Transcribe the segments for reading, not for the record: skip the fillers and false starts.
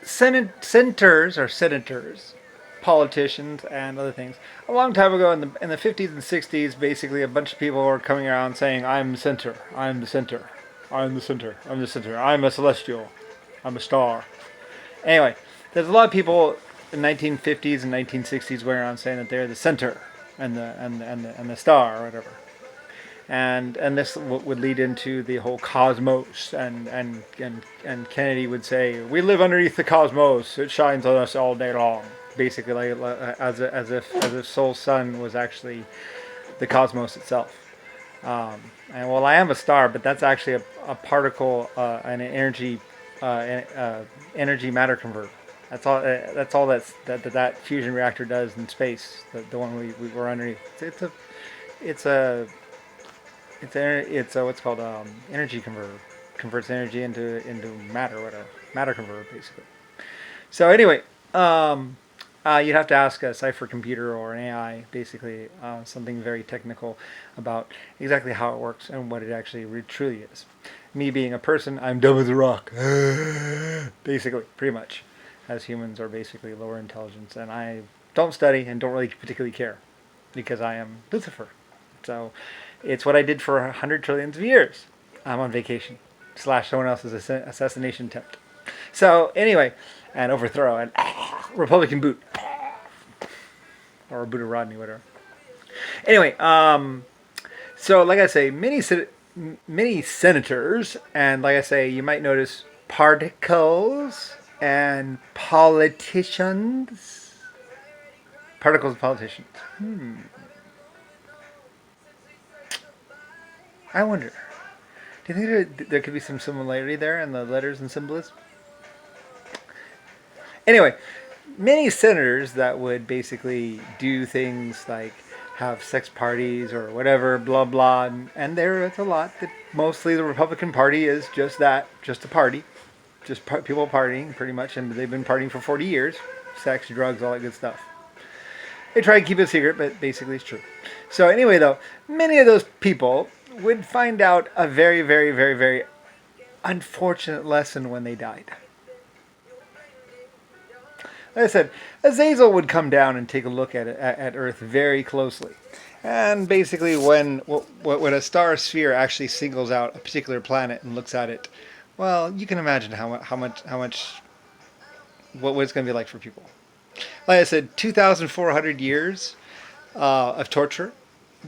senators, politicians, and other things. A long time ago, in the 50s and 60s, basically a bunch of people were coming around saying, "I'm the center. I'm the center. I'm the center. I'm the center. I'm a celestial. I'm a star." Anyway, there's a lot of people in 1950s and 1960s going around saying that they're the center and the star or whatever. And this would lead into the whole cosmos, and Kennedy would say, "We live underneath the cosmos. It shines on us all day long." Basically, as if Soul's sun was actually the cosmos itself. And well, I am a star, but that's actually a particle, an energy matter converter. That's all. That fusion reactor does in space. The one we were underneath. It's a it's a what's called energy converter. Converts energy into matter, whatever. Matter converter, basically. So anyway, you'd have to ask a cipher computer or an AI, basically something very technical about exactly how it works and what it actually truly is. Me being a person, I'm dumb as a rock. Basically, pretty much. As humans are basically lower intelligence, and I don't study and don't really particularly care because I am Lucifer. So it's what I did for 100 trillions of years. I'm on vacation / someone else's assassination attempt. So anyway, and overthrow and Republican boot or boot of Rodney, whatever. Anyway, so like I say, many senators, and like I say, you might notice particles and politicians. Particles and politicians. I wonder. Do you think there could be some similarity there in the letters and symbolism? Anyway, many senators that would basically do things like have sex parties or whatever, blah blah, and there's a lot that mostly the Republican Party is just that, just a party, just people partying pretty much, and they've been partying for 40 years, sex, drugs, all that good stuff. They try to keep it a secret, but basically it's true. So anyway, though, many of those people would find out a very, very, very, very unfortunate lesson when they died. Like I said, Azazel would come down and take a look at Earth very closely. And basically, when a star sphere actually singles out a particular planet and looks at it, well, you can imagine how much what it's going to be like for people. Like I said, 2,400 years of torture,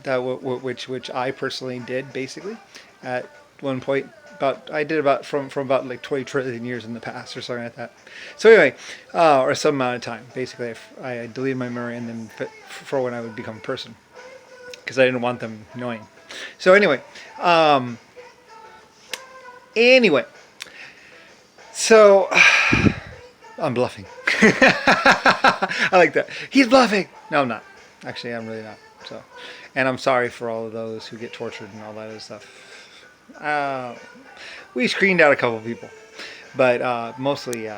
which I personally did basically at one point. I did about from about like 20 trillion years in the past or something like that. So anyway, or some amount of time. Basically, I deleted my memory and then for when I would become a person, because I didn't want them knowing. So anyway, so I'm bluffing. I like that. He's bluffing. No, I'm not. Actually, I'm really not. So, and I'm sorry for all of those who get tortured and all that other stuff. We screened out a couple of people, but mostly.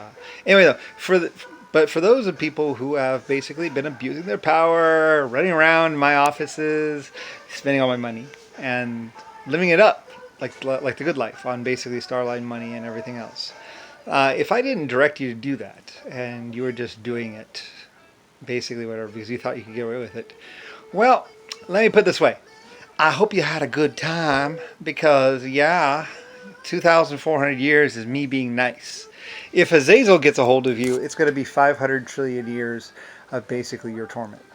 Anyway, though, for those of people who have basically been abusing their power, running around my offices, spending all my money, and living it up like the good life on basically Starline money and everything else. If I didn't direct you to do that, and you were just doing it, basically whatever, because you thought you could get away with it, well, let me put it this way. I hope you had a good time, because, yeah, 2,400 years is me being nice. If Azazel gets a hold of you, it's going to be 500 trillion years of basically your torment.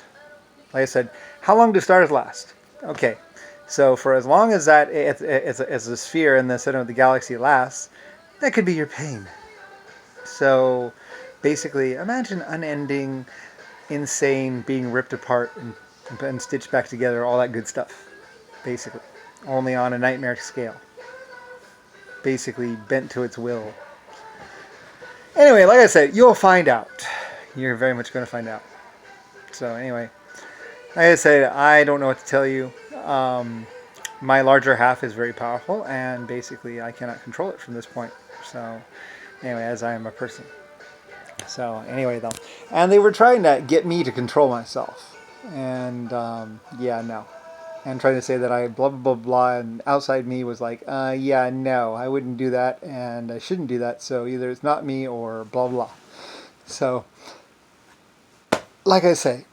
Like I said, how long do stars last? Okay, so for as long as that it's a sphere in the center of the galaxy lasts, that could be your pain. So basically, imagine unending, insane, being ripped apart and stitched back together, all that good stuff. Basically, only on a nightmare scale. Basically, bent to its will. Anyway, like I said, you'll find out. You're very much going to find out. So anyway, like I said, I don't know what to tell you. My larger half is very powerful, and basically I cannot control it from this point. So anyway, as I am a person. So anyway, though, and they were trying to get me to control myself, and yeah, no, and trying to say that I blah blah blah blah, and outside me was like, yeah, no, I wouldn't do that, and I shouldn't do that. So either it's not me or blah blah. So, like I say,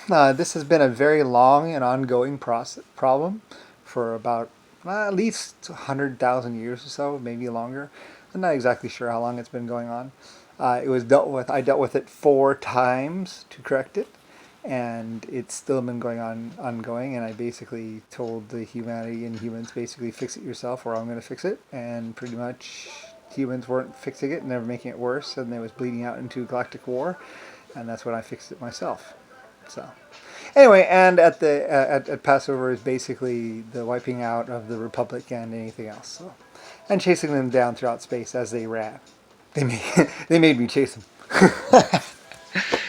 this has been a very long and ongoing problem for about at least 100,000 years or so, maybe longer. I'm not exactly sure how long it's been going on. It was dealt with. I dealt with it 4 times to correct it, and it's still been ongoing. And I basically told the humanity and humans basically fix it yourself, or I'm going to fix it. And pretty much humans weren't fixing it, and they were making it worse, and it was bleeding out into galactic war. And that's when I fixed it myself. So, anyway, and at Passover is basically the wiping out of the Republic and anything else. So, and chasing them down throughout space as they ran. They made me chase them.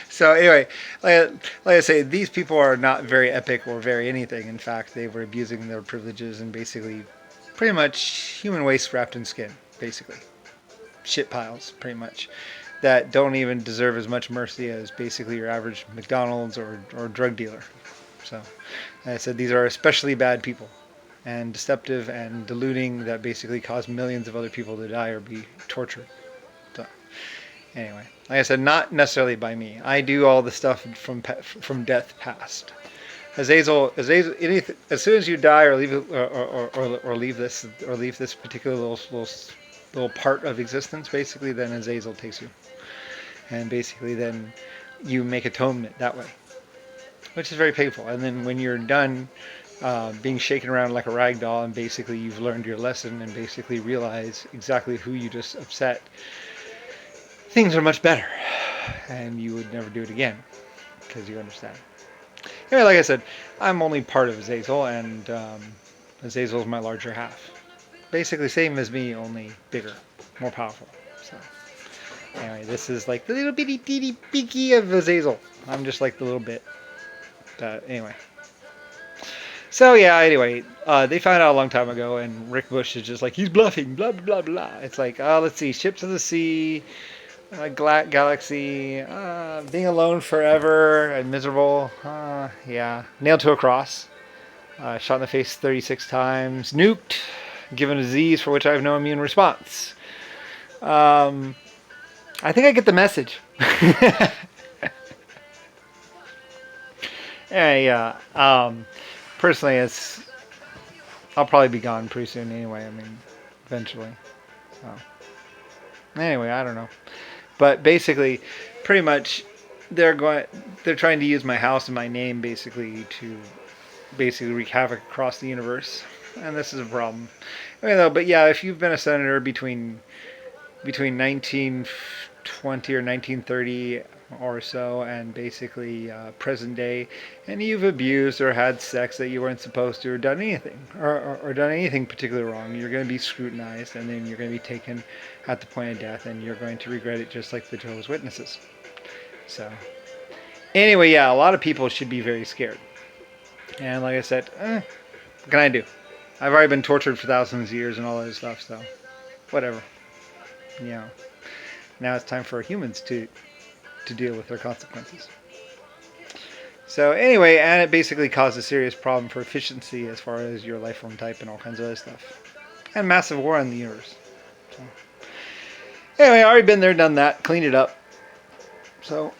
So anyway, like I say, these people are not very epic or very anything. In fact, they were abusing their privileges and basically pretty much human waste wrapped in skin, basically. Shit piles, pretty much, that don't even deserve as much mercy as basically your average McDonald's or drug dealer. So, like I said, these are especially bad people and deceptive and deluding that basically cause millions of other people to die or be tortured. So, anyway, like I said, not necessarily by me. I do all the stuff from death past. Azazel, anything, as soon as you die or leave or leave this particular little part of existence, basically, then Azazel takes you, and basically then you make atonement that way, which is very painful. And then when you're done being shaken around like a rag doll, and basically you've learned your lesson and basically realize exactly who you just upset, things are much better, and you would never do it again because you understand. Anyway, like I said, I'm only part of Azazel, and Azazel is my larger half. Basically, same as me, only bigger, more powerful. So, anyway, this is like the little bitty beaky of Azazel. I'm just like the little bit. Anyway. So yeah, anyway, they found out a long time ago, and Rick Bush is just like, he's bluffing, blah, blah, blah. It's like, let's see, Ships of the Sea, Galaxy, being alone forever and miserable, yeah, nailed to a cross, shot in the face 36 times, nuked, given a disease for which I have no immune response. I think I get the message. Yeah. Personally, I'll probably be gone pretty soon anyway. I mean, eventually. So, anyway, I don't know. But basically, pretty much, they're trying to use my house and my name basically to basically wreak havoc across the universe, and this is a problem. But yeah, if you've been a senator between 1920 or 1930 or so and basically present day, and you've abused or had sex that you weren't supposed to, or done anything or done anything particularly wrong, you're going to be scrutinized, and then you're going to be taken at the point of death, and you're going to regret it just like the Jehovah's Witnesses. So anyway, yeah, a lot of people should be very scared. And like I said, what can I do? I've already been tortured for thousands of years and all that stuff, so whatever. Now it's time for humans to deal with their consequences. So anyway, and it basically caused a serious problem for efficiency as far as your life form type and all kinds of other stuff. And massive war in the universe. So, anyway, already been there, done that, cleaned it up. So